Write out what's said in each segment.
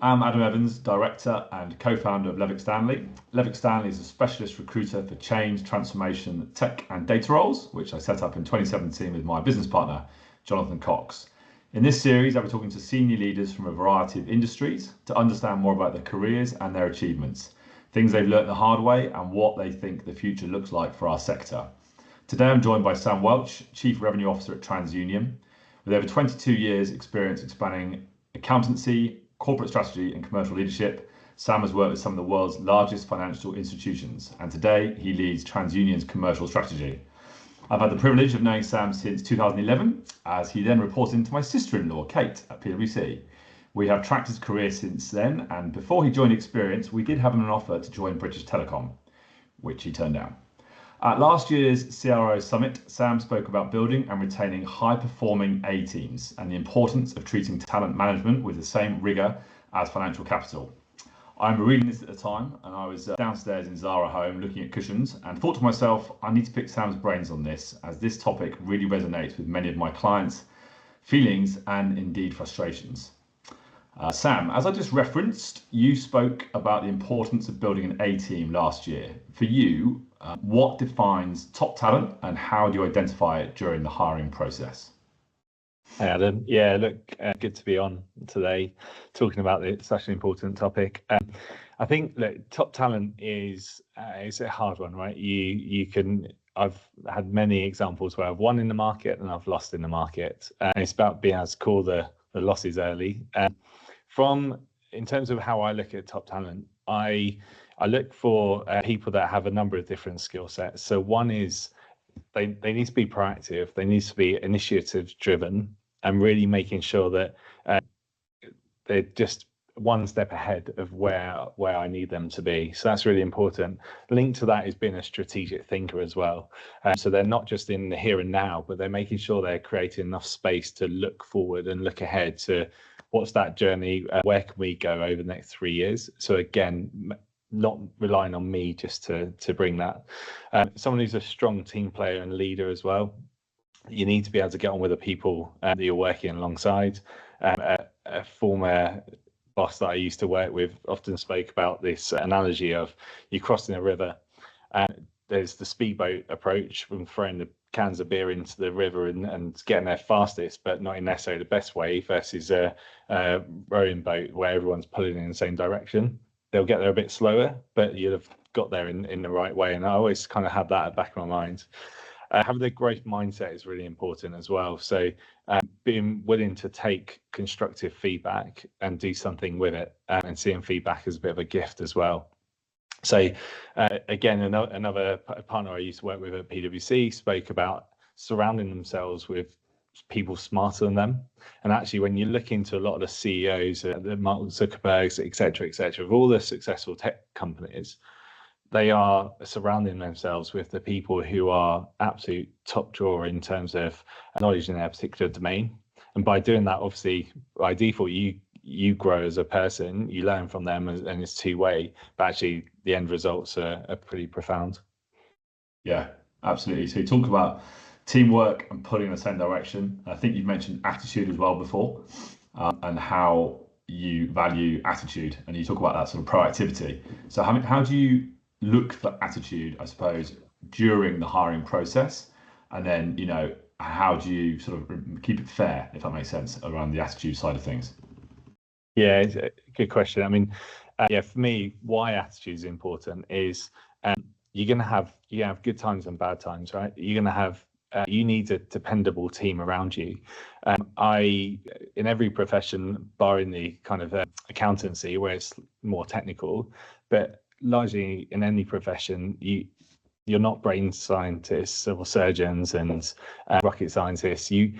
I'm Adam Evans, Director and Co-Founder of Levick Stanley. Levick Stanley is a specialist recruiter for change, transformation, tech and data roles, which I set up in 2017 with my business partner, Jonathan Cox. In this series, I'll be talking to senior leaders from a variety of industries to understand more about their careers and their achievements, things they've learnt the hard way and what they think the future looks like for our sector. Today, I'm joined by Sam Welch, Chief Revenue Officer at TransUnion. With over 22 years experience expanding accountancy, corporate strategy and commercial leadership, Sam has worked with some of the world's largest financial institutions, and today he leads TransUnion's commercial strategy. I've had the privilege of knowing Sam since 2011, as he then reported into my sister-in-law, Kate, at PwC. We have tracked his career since then, and before he joined Experience, we did have him an offer to join British Telecom, which he turned down. At last year's CRO Summit, Sam spoke about building and retaining high-performing A teams and the importance of treating talent management with the same rigour as financial capital. I remember reading this at the time, and I was downstairs in Zara home looking at cushions and thought to myself, I need to pick Sam's brains on this, as this topic really resonates with many of my clients' feelings and indeed frustrations. Sam, as I just referenced, you spoke about the importance of building an A team last year. For you, what defines top talent and how do you identify it during the hiring process? Hey Adam, yeah, look, good to be on today talking about such an important topic. I think top talent is a hard one, right? I've had many examples where I've won in the market and I've lost in the market. It's about being able to call the losses early. In terms of how I look at top talent, I look for people that have a number of different skill sets. So one is they need to be proactive, they need to be initiative driven, and really making sure that they're just one step ahead of where I need them to be. So that's really important. Linked to that is being a strategic thinker as well. So they're not just in the here and now, but they're making sure they're creating enough space to look forward and look ahead to what's that journey, where can we go over the next 3 years. So again, not relying on me just to bring that. Someone who's a strong team player and leader as well. You need to be able to get on with the people that you're working alongside. A former boss that I used to work with often spoke about this analogy of you crossing a river. There's the speedboat approach from throwing the cans of beer into the river and getting there fastest, but not in necessarily the best way, versus a rowing boat where everyone's pulling in the same direction. They'll get there a bit slower, but you'll have got there in the right way. And I always kind of have that at the back of my mind. Having a growth mindset is really important as well. So being willing to take constructive feedback and do something with it, and seeing feedback as a bit of a gift as well. So again, another partner I used to work with at PwC spoke about surrounding themselves with people smarter than them. And actually, when you look into a lot of the CEOs, the Mark Zuckerbergs, et cetera, of all the successful tech companies, they are surrounding themselves with the people who are absolute top drawer in terms of knowledge in their particular domain. And by doing that, obviously, by default, you grow as a person, you learn from them, and it's two-way, but actually the end results are pretty profound. Yeah, absolutely. So you talk about teamwork and pulling in the same direction. I think you've mentioned attitude as well before, and how you value attitude, and you talk about that sort of proactivity. So how do you look for attitude, I suppose, during the hiring process? And then, how do you sort of keep it fair, if that makes sense, around the attitude side of things? Yeah, it's a good question. I mean, for me, why attitude is important is you're going to have good times and bad times, right? You're going to have you need a dependable team around you. In every profession, barring the kind of accountancy where it's more technical, but largely in any profession, you're not brain scientists or surgeons and rocket scientists. You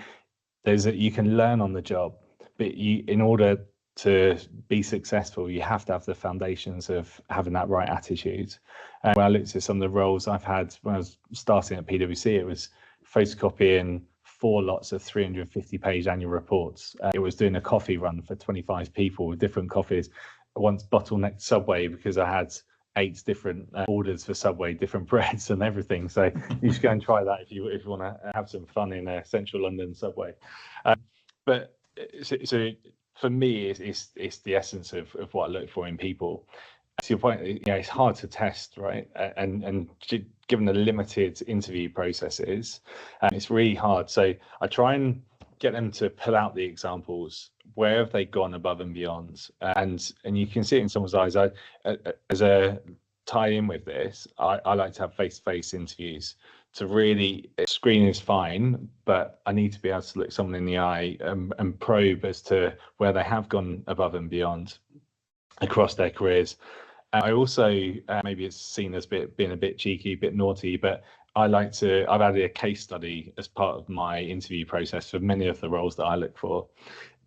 can learn on the job, but in order to be successful, you have to have the foundations of having that right attitude. When I looked at some of the roles I've had when I was starting at PwC, it was photocopying 4 lots of 350-page annual reports. It was doing a coffee run for 25 people with different coffees. I once bottlenecked Subway because I had 8 different orders for Subway, different breads and everything. So you should go and try that if you want to have some fun in a central London Subway. But so for me, it's the essence of what I look for in people. To your point, it's hard to test, right? And given the limited interview processes, it's really hard. So I try and get them to pull out the examples. Where have they gone above and beyond? And you can see it in someone's eyes. As a tie in with this, I like to have face-to-face interviews. To really, screen is fine, but I need to be able to look someone in the eye and probe as to where they have gone above and beyond across their careers. I also, maybe it's seen as being a bit cheeky, a bit naughty, but I've added a case study as part of my interview process for many of the roles that I look for.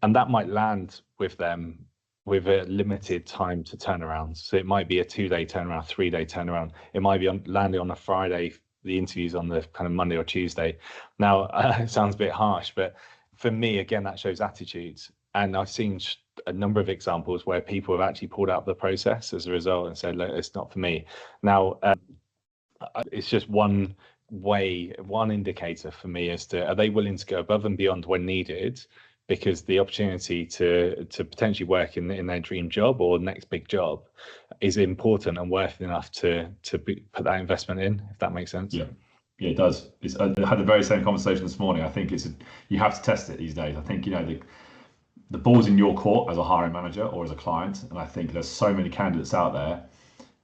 And that might land with them with a limited time to turn around. So it might be a 2-day turnaround, 3-day turnaround. It might be landing on a Friday, the interviews on the kind of Monday or Tuesday. Now, it sounds a bit harsh, but for me, again, that shows attitudes. And I've seen a number of examples where people have actually pulled out of the process as a result and said, look, it's not for me. Now, it's just one indicator for me as to, are they willing to go above and beyond when needed? Because the opportunity to potentially work in their dream job or next big job is important and worth enough to put that investment in, if that makes sense. Yeah, it does. I had the very same conversation this morning. I think you have to test it these days. I think the ball's in your court as a hiring manager or as a client, and I think there's so many candidates out there,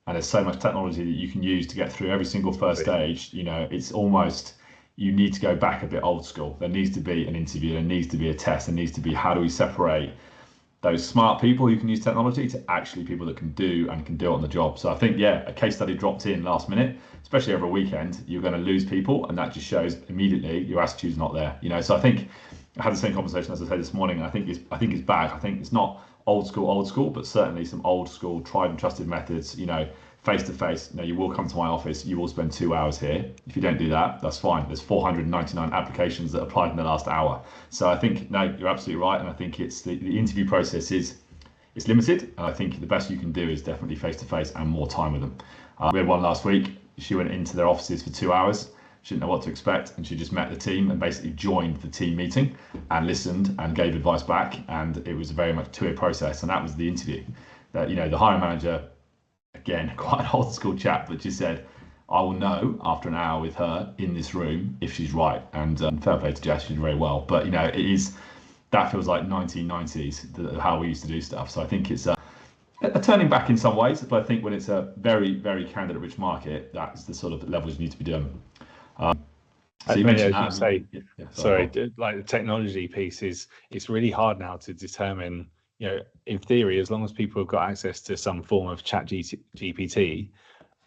and there's so much technology that you can use to get through every single first stage. It's almost, you need to go back a bit old school. There needs to be an interview, there needs to be a test, there needs to be, how do we separate those smart people who can use technology to actually people that can do it on the job. So I think, a case study dropped in last minute, especially over a weekend, you're going to lose people, and that just shows immediately your attitude's not there. So I think I had the same conversation as I said this morning, and I think it's bad. I think it's not old school, but certainly some old school tried and trusted methods, face to face. You will come to my office, you will spend 2 hours here. If you don't do that, that's fine. There's 499 applications that applied in the last hour. So I think, no, you're absolutely right. And I think it's the interview process is limited. And I think the best you can do is definitely face to face and more time with them. We had one last week. She went into their offices for 2 hours. She didn't know what to expect, and she just met the team and basically joined the team meeting and listened and gave advice back. And it was a very much two-way process. And that was the interview. That, the hiring manager, again, quite an old school chap, but just said, I will know after an hour with her in this room if she's right. And fair play to Jess, she did very well. But that feels like 1990s, how we used to do stuff. So I think it's a turning back in some ways, but I think when it's a very, very candidate rich market, that's the sort of levels you need to be doing. So you mentioned that. Like the technology piece it's really hard now to determine, in theory, as long as people have got access to some form of chat GPT,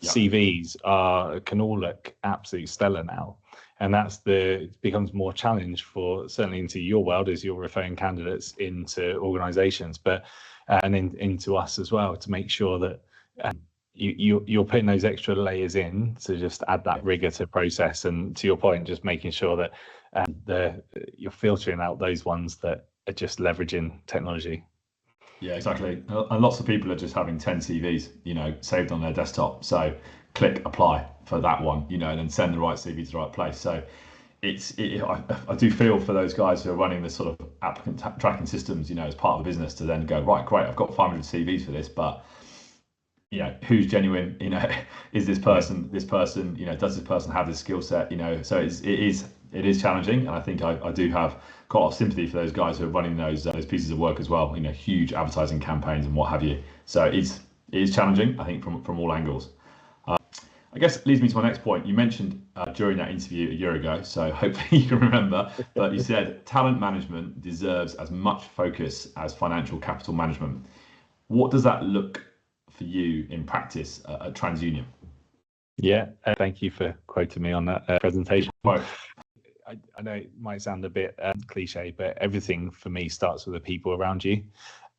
CVs can all look absolutely stellar now. And it becomes more challenge for, certainly into your world, as you're referring candidates into organizations, but and into us as well, to make sure that you're putting those extra layers in to just add that rigor to process. And to your point, just making sure that you're filtering out those ones that are just leveraging technology. Yeah, exactly. And lots of people are just having 10 CVs, saved on their desktop. So click apply for that one, and then send the right CV to the right place. So I do feel for those guys who are running this sort of applicant tracking systems, as part of the business, to then go, right, great, I've got 500 CVs for this, but who's genuine? Is this person? Does this person have this skill set? So it is challenging, and I think I do have quite a lot of sympathy for those guys who are running those pieces of work as well. Huge advertising campaigns and what have you. So it is challenging, I think, from all angles. I guess it leads me to my next point. You mentioned during that interview a year ago, so hopefully you can remember, but you said talent management deserves as much focus as financial capital management. What does that look for you in practice at TransUnion? Yeah, thank you for quoting me on that presentation. I know it might sound a bit cliche, but everything for me starts with the people around you.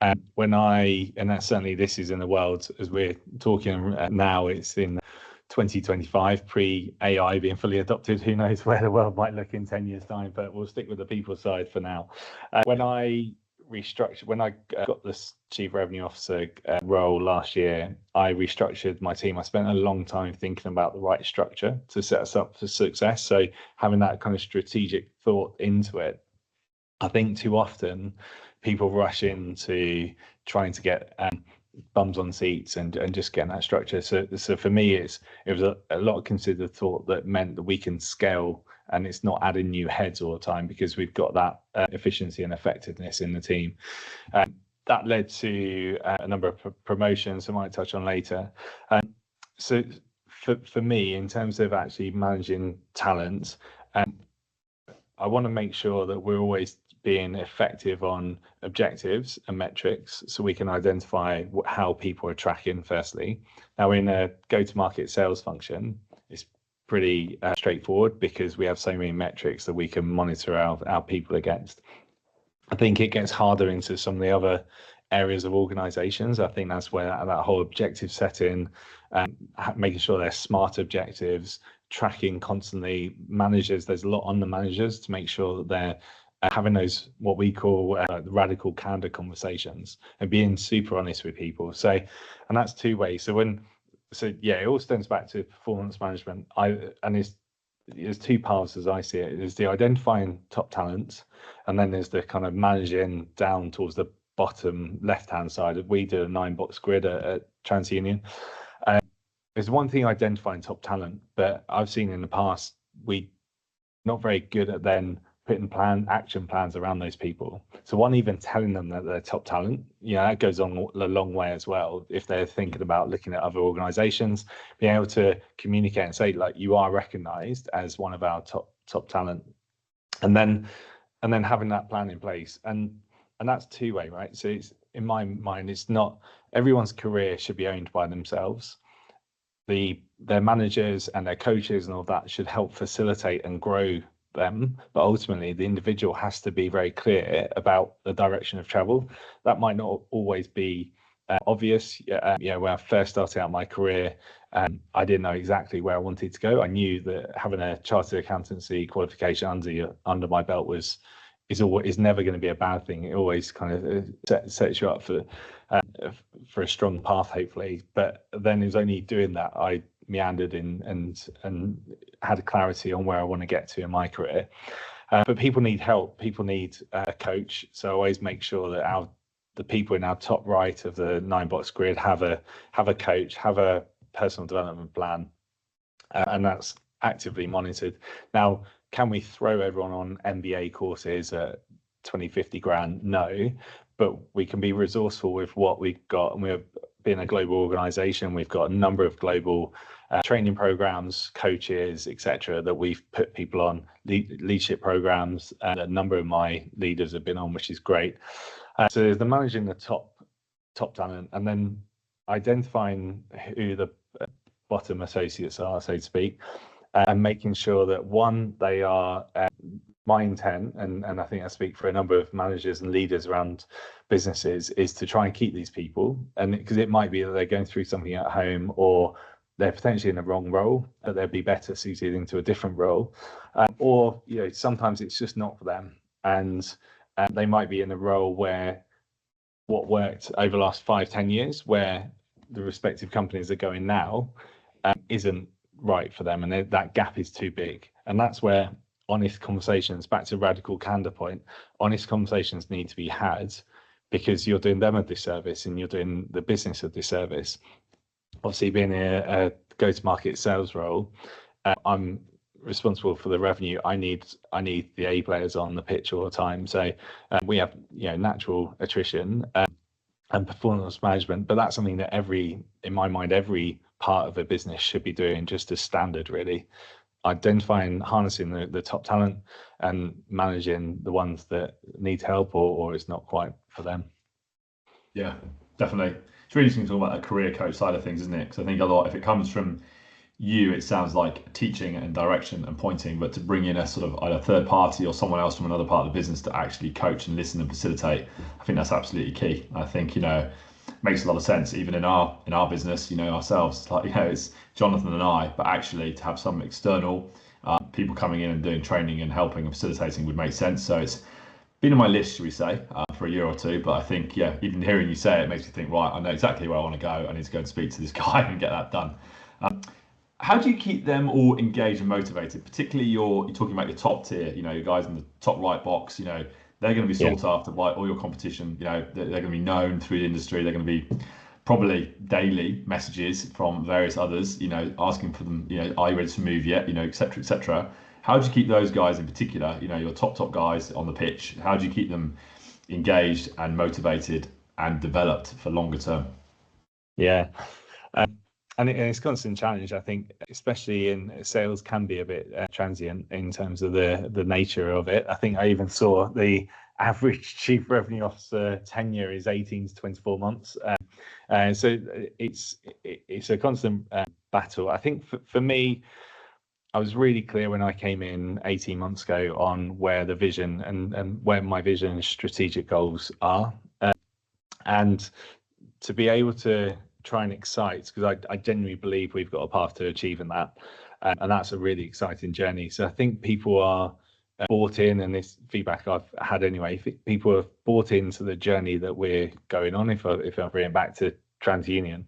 And that's certainly, this is in the world as we're talking now, it's in 2025, pre-AI being fully adopted. Who knows where the world might look in 10 years' time, but we'll stick with the people side for now. When I got this chief revenue officer role last year, I restructured my team. I spent a long time thinking about the right structure to set us up for success. So having that kind of strategic thought into it. I think too often people rush into trying to get bums on seats and just getting that structure. So for me, it was a lot of considered thought that meant that we can scale, and it's not adding new heads all the time because we've got that efficiency and effectiveness in the team. That led to a number of promotions I might touch on later. So for me, in terms of actually managing talent, I want to make sure that we're always being effective on objectives and metrics so we can identify how people are tracking firstly. Now, in a go-to-market sales function, it's pretty straightforward because we have so many metrics that we can monitor our people against. I think it gets harder into some of the other areas of organizations. I think that's where that whole objective setting, making sure they're smart objectives, tracking constantly, managers, there's a lot on the managers to make sure that they're having those what we call radical candid conversations and being super honest with people. So, and that's two ways. It all stems back to performance management. There's two paths as I see it. There's the identifying top talent, and then there's the kind of managing down towards the bottom left-hand side. We do a 9-box grid at TransUnion. There's one thing identifying top talent, but I've seen in the past we not very good at then putting action plans around those people. So one, even telling them that they're top talent, that goes on a long way as well. If they're thinking about looking at other organizations, being able to communicate and say, like, you are recognized as one of our top talent, and then having that plan in place. And that's two-way, right? So it's, in my mind, it's not everyone's career should be owned by themselves. Their managers and their coaches and all that should help facilitate and grow them, but ultimately the individual has to be very clear about the direction of travel. That might not always be obvious. When I first started out my career, I didn't know exactly where I wanted to go. I knew that having a chartered accountancy qualification under my belt is never going to be a bad thing. It always kind of sets you up for a strong path, hopefully. But then it was only doing that I meandered in and had clarity on where I want to get to in my career. But people need help. People need a coach. So I always make sure that the people in our top right of the 9-box grid have a coach, have a personal development plan, and that's actively monitored. Now, can we throw everyone on MBA courses at 20, 50 grand? No, but we can be resourceful with what we've got. And we're being a global organization. We've got a number of global training programs, coaches, etc., that we've put people on, leadership programs, and a number of my leaders have been on, which is great. So there's the managing the top talent, and then identifying who the bottom associates are, so to speak, and making sure that one, they are my intent, and I think I speak for a number of managers and leaders around businesses, is to try and keep these people, and because it might be that they're going through something at home, or they're potentially in the wrong role, that they'd be better suited into a different role, or sometimes it's just not for them, and they might be in a role where what worked over the last 5-10 years, where the respective companies are going now, isn't right for them, and that gap is too big. And that's where honest conversations, back to radical candor point, honest conversations need to be had, because you're doing them a disservice and you're doing the business a disservice. Obviously, being a go-to-market sales role, I'm responsible for the revenue. I need the A players on the pitch all the time. So we have natural attrition and performance management, but that's something that in my mind, every part of a business should be doing, just as standard, really. Identifying, harnessing the top talent and managing the ones that need help or it's not quite for them. Yeah, definitely. It's really interesting to talk about that career coach side of things, isn't it? Because I think a lot, if it comes from you, it sounds like teaching and direction and pointing, but to bring in a sort of either third party or someone else from another part of the business to actually coach and listen and facilitate, I think that's absolutely key. I think, makes a lot of sense, even in our business, ourselves, it's Jonathan and I, but actually to have some external people coming in and doing training and helping and facilitating would make sense. So it's been on my list, should we say, for a year or two, but I think, even hearing you say it makes me think, right, I know exactly where I want to go. I need to go and speak to this guy and get that done. How do you keep them all engaged and motivated? Particularly you're talking about your top tier, your guys in the top right box, they're going to be Yeah. sought after by all your competition. They're going to be known through the industry. They're going to be probably daily messages from various others, asking for them, are you ready to move yet, et cetera, et cetera. How do you keep those guys in particular, your top guys on the pitch? How do you keep them engaged and motivated and developed for longer term? Yeah. And it's a constant challenge, I think, especially in sales can be a bit transient in terms of the nature of it. I think I even saw the average chief revenue officer tenure is 18 to 24 months. So it's a constant battle. I think for me, I was really clear when I came in 18 months ago on where the vision and where my vision and strategic goals are. And to be able to try and excite, because I genuinely believe we've got a path to achieving that. And that's a really exciting journey. So I think people are bought in, and this feedback I've had anyway, people have bought into the journey that we're going on. If I bring it back to TransUnion,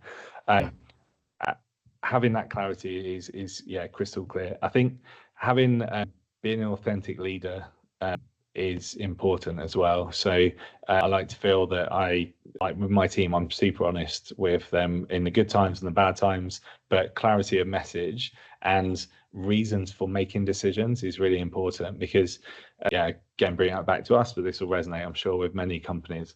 having that clarity is crystal clear. I think having being an authentic leader is important as well. So I like to feel that with my team, I'm super honest with them in the good times and the bad times, but clarity of message and reasons for making decisions is really important, because again, bringing it back to us, but this will resonate, I'm sure, with many companies.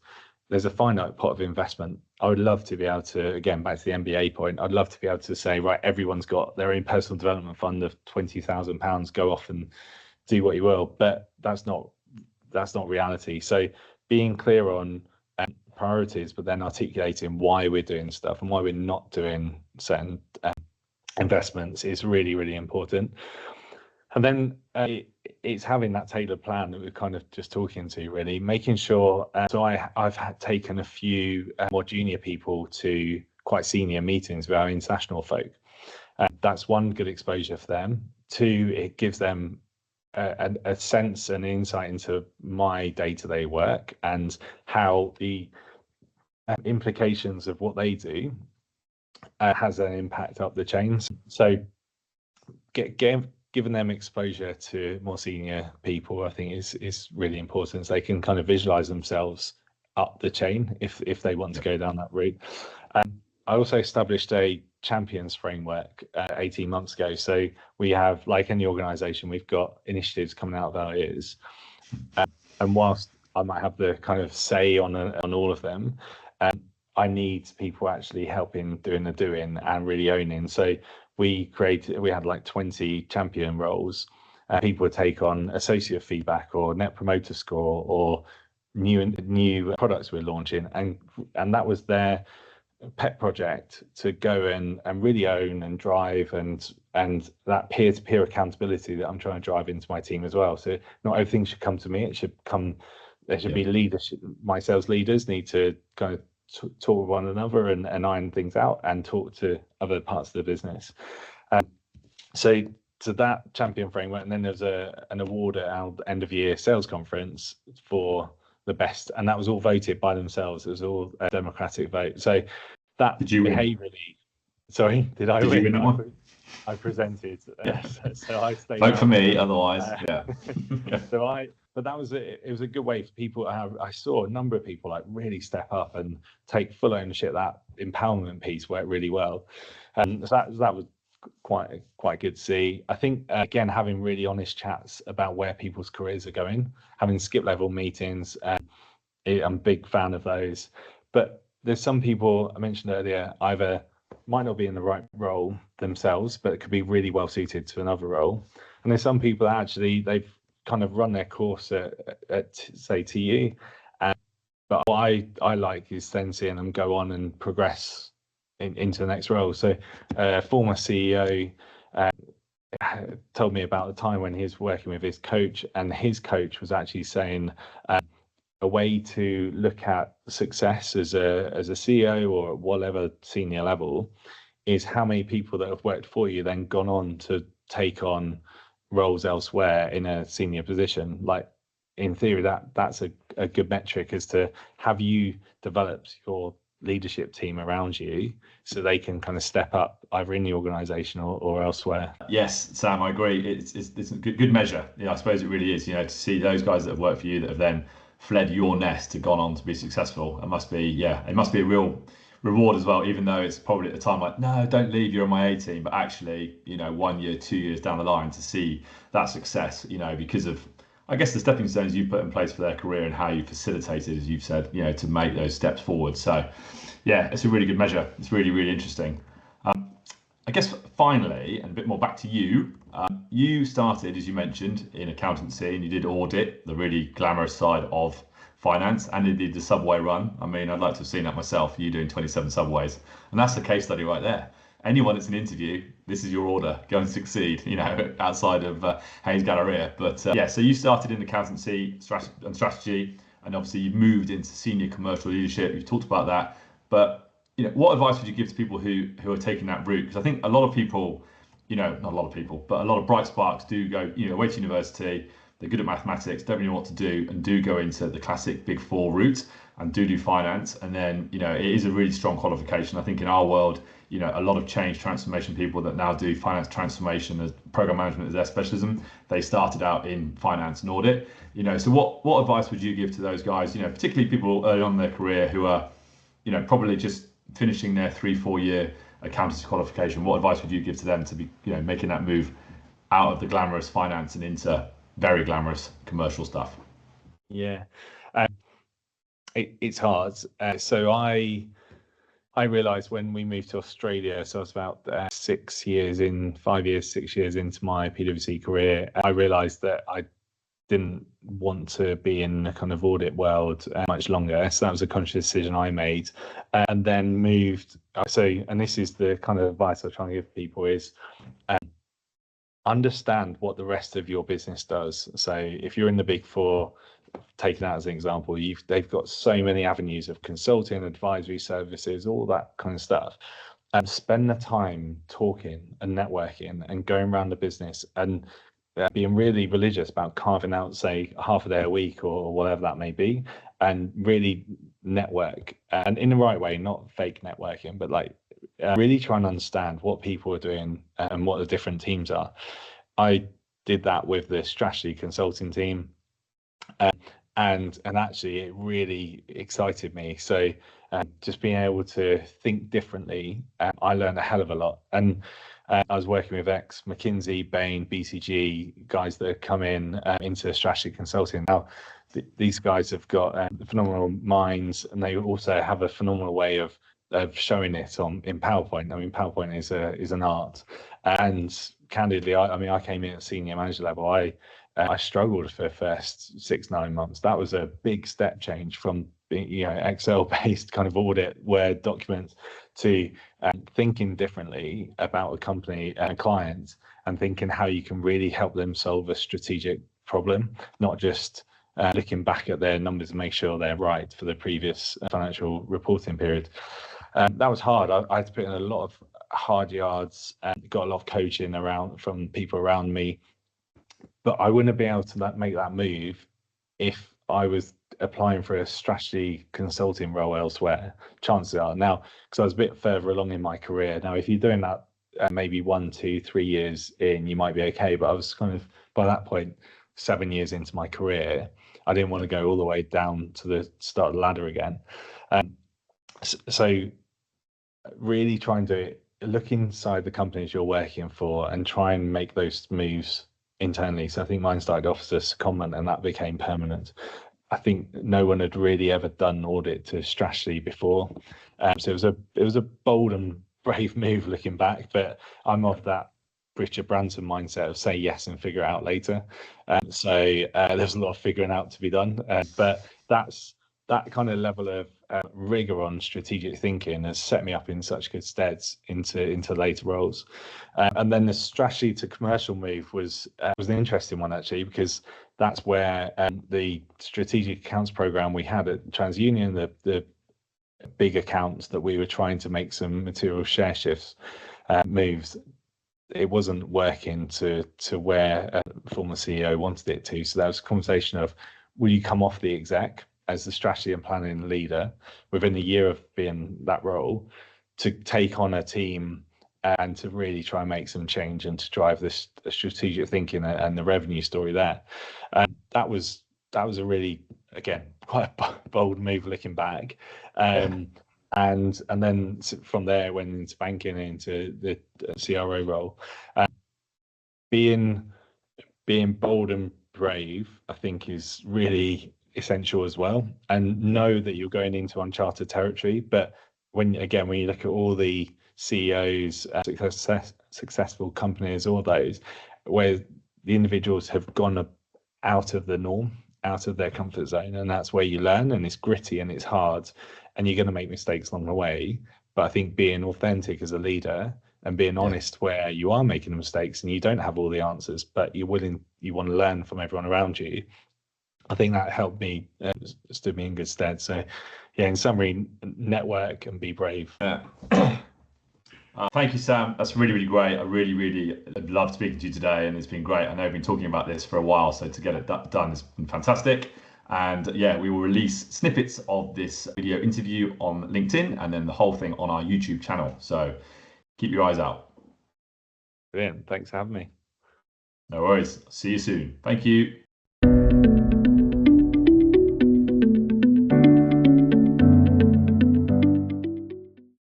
There's a finite pot of investment. I would love to be able to, again, back to the MBA point, I'd love to be able to say, right, everyone's got their own personal development fund of £20,000, go off and do what you will, but that's not reality. So being clear on priorities, but then articulating why we're doing stuff and why we're not doing certain investments is really, really important. And then it's having that tailored plan that we're kind of just talking to, really making sure. So I've taken a few more junior people to quite senior meetings with our international folk. That's one, good exposure for them. Two, it gives them a sense and insight into my day-to-day work and how the implications of what they do has an impact up the chains. So giving them exposure to more senior people, I think is really important, so they can kind of visualize themselves up the chain if they want to go down that route. I also established a champions framework 18 months ago. So we have, like any organization, we've got initiatives coming out of our ears. And whilst I might have the kind of say on all of them, I need people actually helping doing the doing and really owning. So we had like 20 champion roles. People would take on associate feedback or net promoter score or new products we're launching, and that was their pet project to go and really own and drive and that peer-to-peer accountability that I'm trying to drive into my team as well. So not everything should come to me. There should be leadership. My sales leaders need to kind of talk with one another and iron things out and talk to other parts of the business. So to that champion framework, and then there's an award at our end of year sales conference for the best, and that was all voted by themselves. It was all a democratic vote. So that behaviourally, sorry, did I win? That one? I presented. So I stayed. Vote for me, otherwise, yeah. But it was a good way for people. I saw a number of people like really step up and take full ownership. That empowerment piece worked really well, and that was quite good to see. I think again, having really honest chats about where people's careers are going, having skip level meetings, I'm a big fan of those. But there's some people I mentioned earlier either might not be in the right role themselves, but it could be really well suited to another role. And there's some people that actually they've kind of run their course at say TU, but what I like is then seeing them go on and progress into the next role. So former CEO told me about the time when he was working with his coach, and his coach was actually saying a way to look at success as a CEO or whatever senior level is how many people that have worked for you then gone on to take on roles elsewhere in a senior position. Like in theory, that's a good metric as to have you developed your leadership team around you so they can kind of step up either in the organization or elsewhere. Yes, Sam, I agree. It's a good measure. I suppose it really is, to see those guys that have worked for you that have then fled your nest to gone on to be successful. It must be a real reward as well, even though it's probably at the time like, no, don't leave, you're on my A team. But actually, 1 year, 2 years down the line to see that success, because of, I guess, the stepping stones you put in place for their career and how you facilitated, as you've said, to make those steps forward. So yeah, it's a really good measure. It's really, really interesting. I guess finally, and a bit more back to you, you started, as you mentioned, in accountancy, and you did audit, the really glamorous side of finance, and you did the subway run. I mean, I'd like to have seen that myself, you doing 27 subways. And that's the case study right there. Anyone that's an interview, this is your order, go and succeed, outside of Hayes Galleria. But so you started in accountancy strategy, and obviously you've moved into senior commercial leadership. You've talked about that. But what advice would you give to people who are taking that route? Because I think a lot of people, not a lot of people, but a lot of bright sparks do go, away to university, they're good at mathematics, don't really know what to do, and do go into the classic Big Four route and do finance. And then, it is a really strong qualification. I think in our world, a lot of change transformation people that now do finance transformation as program management as their specialism, they started out in finance and audit. So what advice would you give to those guys, particularly people early on in their career who are, probably just finishing their 3-4 year accountancy qualification? What advice would you give to them to be, making that move out of the glamorous finance and into very glamorous commercial stuff? Yeah, it's hard. So I realized when we moved to Australia, so I was about 6 years into my PwC career, I realized that I didn't want to be in the kind of audit world much longer. So that was a conscious decision I made, and then moved. And this is the kind of advice I try and give people is understand what the rest of your business does. So if you're in the Big Four, taking that as an example, they've got so many avenues of consulting, advisory services, all that kind of stuff. And spend the time talking and networking and going around the business and being really religious about carving out, say, half a day a week or whatever that may be, and really network, and in the right way, not fake networking, but really try and understand what people are doing and what the different teams are. I did that with the strategy consulting team, and actually it really excited me. So just being able to think differently, I learned a hell of a lot. And I was working with McKinsey, Bain, BCG guys that have come into strategy consulting. Now, these guys have got phenomenal minds, and they also have a phenomenal way of showing it in PowerPoint. I mean, PowerPoint is an art. And candidly, I came in at senior manager level. I struggled for the first 6-9 months. That was a big step change from being, Excel-based kind of audit Word documents to thinking differently about a company and a client, and thinking how you can really help them solve a strategic problem, not just looking back at their numbers and make sure they're right for the previous financial reporting period. That was hard. I had to put in a lot of hard yards and got a lot of coaching from people around me. But I wouldn't have been able to make that move if I was applying for a strategy consulting role elsewhere. Chances are now, because I was a bit further along in my career. Now, if you're doing that maybe 1, 2, 3 years in, you might be okay. But I was kind of, by that point, 7 years into my career, I didn't want to go all the way down to the start of the ladder again. So really try and do it. Look inside the companies you're working for and try and make those moves internally. So I think mine started off as a secondment and that became permanent. I think no one had really ever done audit to strategy before. So it was a bold and brave move looking back, but I'm of that Richard Branson mindset of say yes and figure it out later. So there's a lot of figuring out to be done, but that kind of level of rigor on strategic thinking has set me up in such good steads into later roles. And then the strategy to commercial move was an interesting one actually, because that's where the strategic accounts program we had at TransUnion, the big accounts that we were trying to make some material share shifts moves, it wasn't working to where a former CEO wanted it to. So that was a conversation of, will you come off the exec as the strategy and planning leader within a year of being that role to take on a team and to really try and make some change and to drive this strategic thinking and the revenue story there. That was a really again, quite a bold move looking back. And then from there went into banking, into the CRO role. Being bold and brave, I think, is really essential as well. And know that you're going into uncharted territory. But when you look at all the CEOs, successful companies, all those, where the individuals have gone out of the norm, out of their comfort zone, and that's where you learn, and it's gritty and it's hard, and you're going to make mistakes along the way. But I think being authentic as a leader and being honest where you are making mistakes and you don't have all the answers, but you want to learn from everyone around you, I think that helped me, stood me in good stead. So yeah, in summary, network and be brave. Thank you, Sam. That's really, really great. I really love speaking to you today, and it's been great. I know we've been talking about this for a while, so to get it done has been fantastic. And yeah, we will release snippets of this video interview on LinkedIn and then the whole thing on our YouTube channel. So keep your eyes out. Brilliant. Thanks for having me. No worries. See you soon. Thank you.